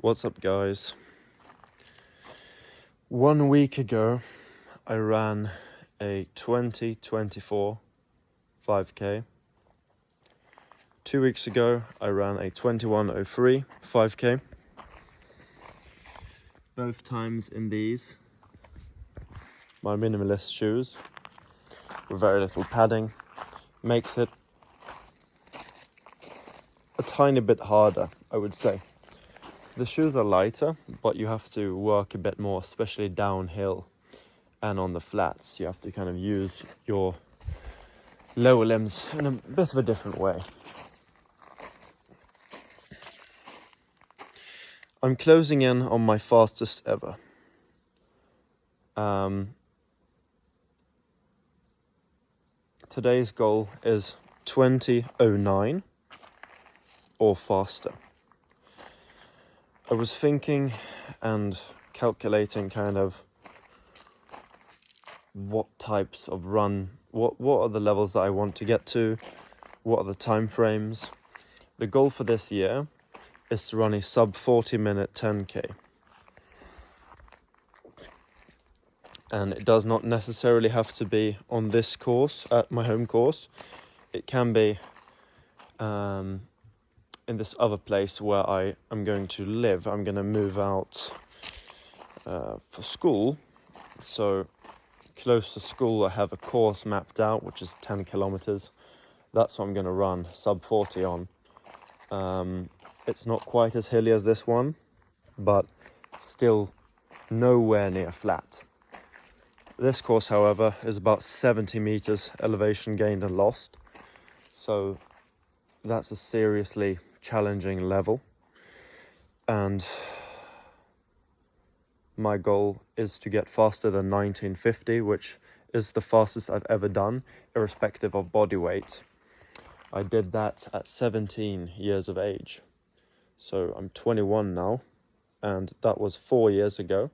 What's up, guys? 1 week ago, I ran a 2024 5k. 2 weeks ago, I ran a 2103 5k. Both times in these, my minimalist shoes, with very little padding, makes it a tiny bit harder, I would say. The shoes are lighter, but you have to work a bit more, especially downhill and on the flats. You have to kind of use your lower limbs in a bit of a different way. I'm closing in on my fastest ever. Today's goal is 20:09 or faster. I was thinking and calculating kind of what types of run, what are the levels that I want to get to, what are the time frames. The goal for this year is to run a sub 40-minute 10k. And it does not necessarily have to be on this course, at my home course. It can be in this other place where I am going to live. I'm going to move out for school. So close to school, I have a course mapped out, which is 10 kilometers. That's what I'm going to run sub 40 on. It's not quite as hilly as this one, but still nowhere near flat. This course, however, is about 70 meters elevation gained and lost. So that's a seriously challenging level. And my goal is to get faster than 1950, which is the fastest I've ever done, irrespective of body weight. I did that at 17 years of age. So I'm 21 now, and that was 4 years ago.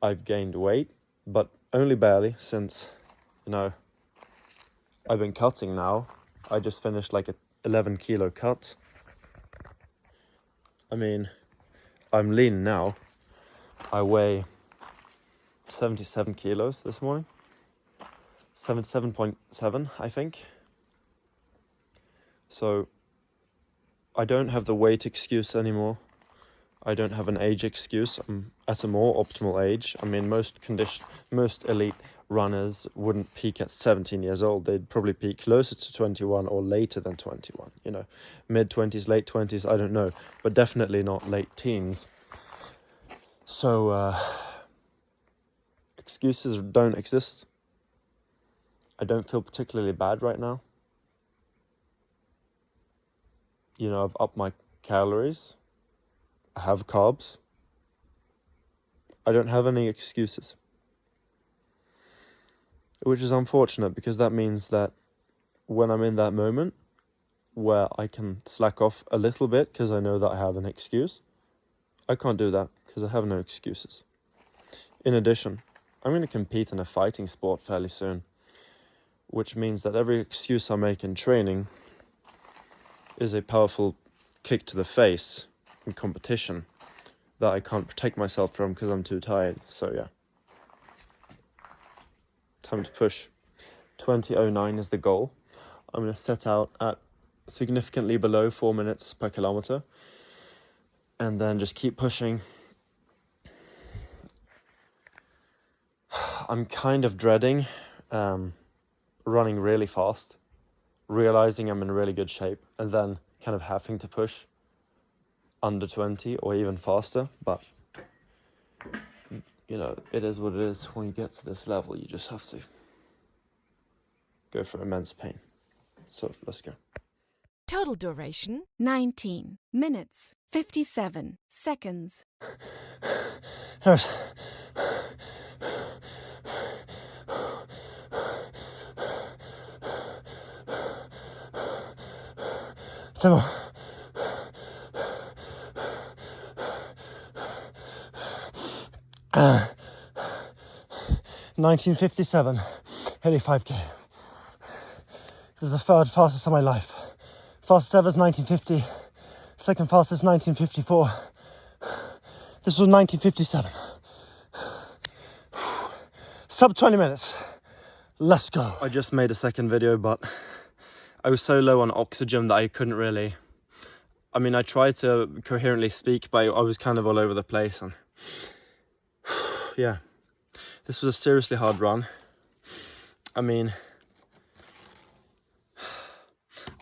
I've gained weight, but only barely, since, I've been cutting now. I just finished like a 11 kilo cut. I mean, I'm lean now. I weigh 77 kilos this morning. 77.7, I think. So I don't have the weight excuse anymore. I don't have an age excuse. I'm at a more optimal age. I mean, most elite runners wouldn't peak at 17 years old. They'd probably peak closer to 21 or later than 21. Mid-20s, late 20s, I don't know. But definitely not late teens. So, excuses don't exist. I don't feel particularly bad right now. I've upped my calories. I have carbs. I don't have any excuses. Which is unfortunate, because that means that when I'm in that moment where I can slack off a little bit because I know that I have an excuse, I can't do that because I have no excuses. In addition, I'm going to compete in a fighting sport fairly soon, which means that every excuse I make in training is a powerful kick to the face in competition that I can't protect myself from because I'm too tired. So yeah, time to push. 20:09 is the goal. I'm going to set out at significantly below 4 minutes per kilometer, and then just keep pushing. I'm kind of dreading running really fast, realizing I'm in really good shape, and then kind of having to push under 20 or even faster. But it is what it is. When you get to this level, you just have to go for immense pain. So let's go. Total duration 19 minutes 57 seconds. Nurse. Come 1957, Hilly 5k. This is the third fastest of my life. Fastest ever is 1950. Second fastest 1954. This was 1957. Sub 20 minutes. Let's go. I just made a second video, but I was so low on oxygen that I couldn't really... I mean, I tried to coherently speak, but I was kind of all over the place. And yeah, this was a seriously hard run. I mean,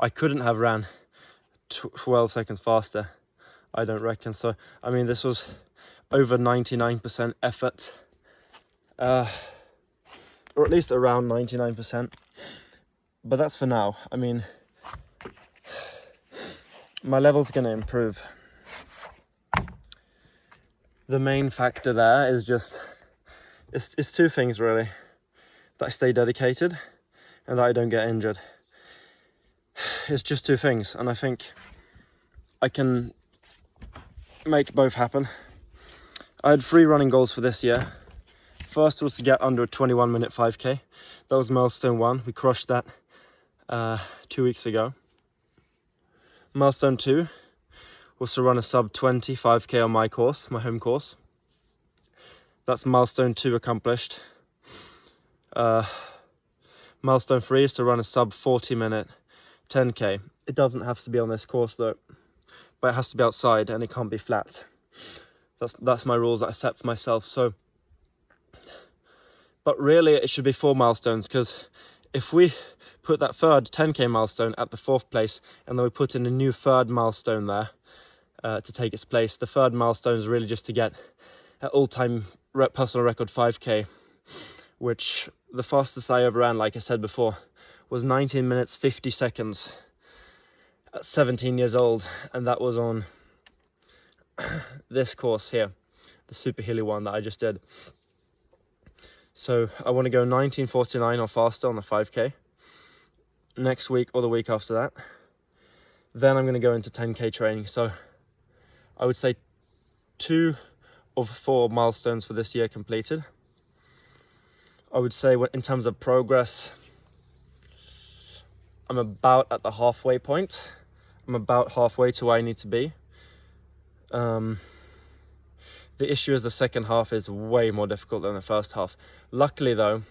I couldn't have ran 12 seconds faster, I don't reckon. So, I mean, this was over 99% effort. Or at least around 99%. But that's for now. I mean, my level's going to improve. The main factor there is just, it's two things really. That I stay dedicated and that I don't get injured. It's just two things, and I think I can make both happen. I had 3 running goals for this year. First was to get under a 21-minute 5k. That was milestone 1. We crushed that 2 weeks ago. Milestone 2 was to run a sub 20 5k on my course, my home course. That's milestone 2 accomplished. Milestone 3 is to run a sub 40-minute 10k. It doesn't have to be on this course though, but it has to be outside and it can't be flat. That's my rules that I set for myself. So, but really it should be 4 milestones, because if we put that third 10k milestone at the 4th place and then we put in a new 3rd milestone there to take its place, the 3rd milestone is really just to get an all-time personal record 5k, which the fastest I ever ran, like I said before, was 19 minutes 50 seconds at 17 years old, and that was on this course here, the super hilly one that I just did. So I want to go 19:49 or faster on the 5k next week or the week after that. Then I'm going to go into 10k training. So I would say 2 of 4 milestones for this year completed. I would say in terms of progress, I'm about at the halfway point. I'm about halfway to where I need to be. The issue is the second half is way more difficult than the first half. Luckily though,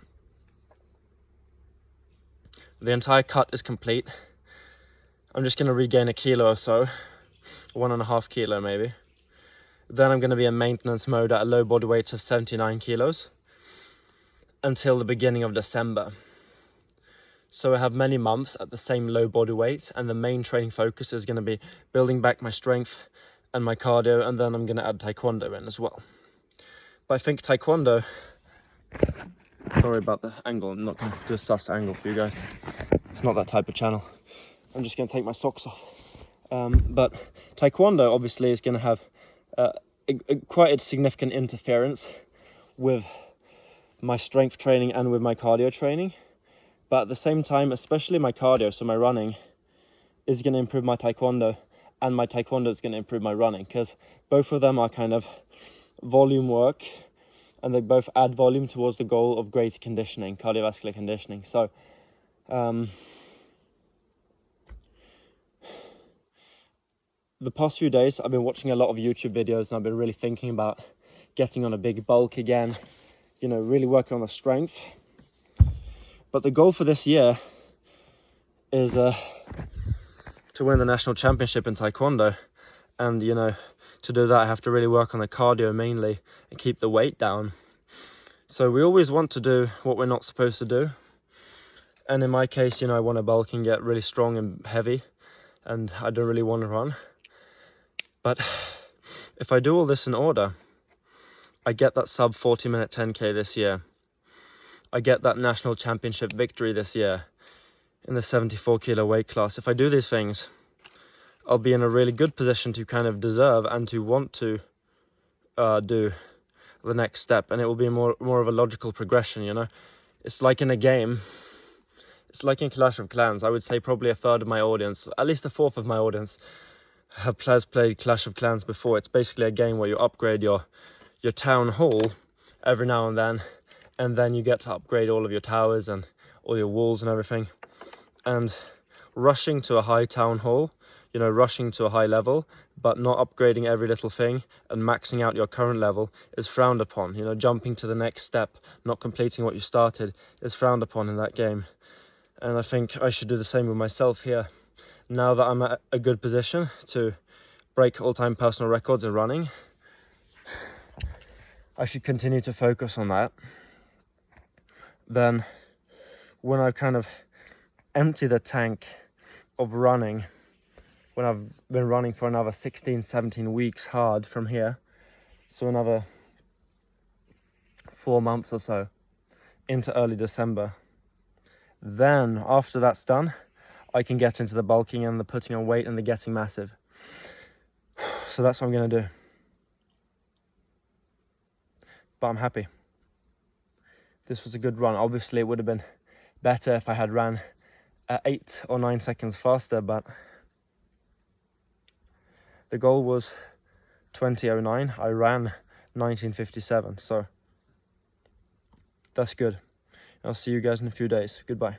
the entire cut is complete. I'm just going to regain a kilo or so, 1.5 kilo maybe. Then I'm going to be in maintenance mode at a low body weight of 79 kilos until the beginning of December. So I have many months at the same low body weight, and the main training focus is going to be building back my strength and my cardio, and then I'm going to add taekwondo in as well. But I think taekwondo, sorry about the angle, I'm not going to do a sus angle for you guys. It's not that type of channel. I'm just going to take my socks off. But taekwondo obviously is going to have quite a significant interference with my strength training and with my cardio training. But at the same time, especially my cardio, so my running, is going to improve my taekwondo, and my taekwondo is going to improve my running, because both of them are kind of volume work, and they both add volume towards the goal of greater conditioning, cardiovascular conditioning. So the past few days I've been watching a lot of YouTube videos, and I've been really thinking about getting on a big bulk again, you know, really working on the strength. But the goal for this year is to win the national championship in taekwondo. And, you know, to do that, I have to really work on the cardio mainly and keep the weight down. So we always want to do what we're not supposed to do. And in my case, you know, I want to bulk and get really strong and heavy, and I don't really want to run. But if I do all this in order, I get that sub 40-minute 10k this year. I get that national championship victory this year in the 74 kilo weight class. If I do these things, I'll be in a really good position to kind of deserve and to want to do the next step. And it will be more of a logical progression, you know. It's like in a game. It's like in Clash of Clans. I would say probably a third of my audience, at least a fourth of my audience, has played Clash of Clans before. It's basically a game where you upgrade your town hall every now and then you get to upgrade all of your towers and all your walls and everything. And rushing to a high town hall, you know, rushing to a high level, but not upgrading every little thing and maxing out your current level is frowned upon. You know, jumping to the next step, not completing what you started is frowned upon in that game. And I think I should do the same with myself here. Now that I'm at a good position to break all-time personal records in running, I should continue to focus on that. Then when I've kind of emptied the tank of running, when I've been running for another 16, 17 weeks hard from here, so another 4 months or so into early December, then after that's done, I can get into the bulking and the putting on weight and the getting massive. So that's what I'm going to do. But I'm happy. This was a good run. Obviously, it would have been better if I had ran 8 or 9 seconds faster, but the goal was 20:09. I ran 19:57, so that's good. I'll see you guys in a few days. Goodbye.